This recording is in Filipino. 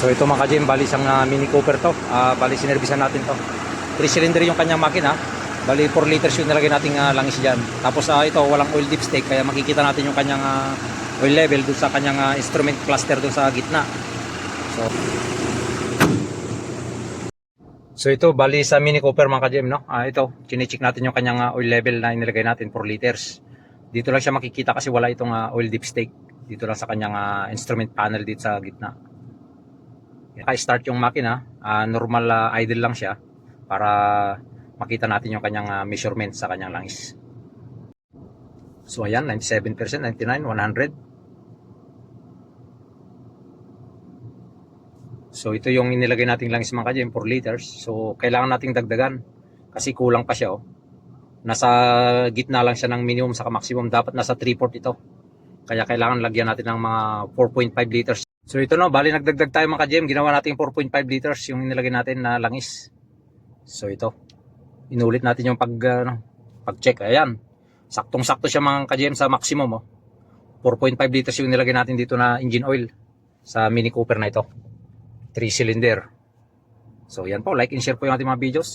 So ito mga ka-GM, bali isang Mini Cooper to. Bali sinervisan natin to. 3 cylinder yung kanyang makina. Bali 4 liters yung nilagay nating langis dyan. Tapos ito walang oil dipstick, kaya makikita natin yung kanyang oil level dun sa kanyang instrument cluster dun sa gitna. So ito bali sa Mini Cooper mga ka-GM, no? Ito chine-check natin yung kanyang oil level na inilagay natin 4 liters. Dito lang siya makikita kasi wala itong oil dipstick. Dito lang sa kanyang instrument panel dito sa gitna. Naka-start yung makina, normal idle lang siya para makita natin yung kanyang measurement sa kanyang langis. So ayan, 97%, 99, 100. So ito yung inilagay nating langis mga ka-GM, 4 liters. So kailangan nating dagdagan kasi kulang pa siya, oh. Nasa gitna lang siya ng minimum sa maximum, dapat nasa 3/4 ito. Kaya kailangan lagyan natin ng mga 4.5 liters. So ito no, bali nagdagdag tayo mga ka-GM, ginawa natin 4.5 liters yung inilagay natin na langis. So ito, inulit natin yung pag-check. Ayan, saktong-sakto siya mga ka-GM sa maximum, oh. 4.5 liters yung nilagay natin dito na engine oil sa Mini Cooper na ito. 3 cylinder. So yan po, like and share po yung ating mga videos.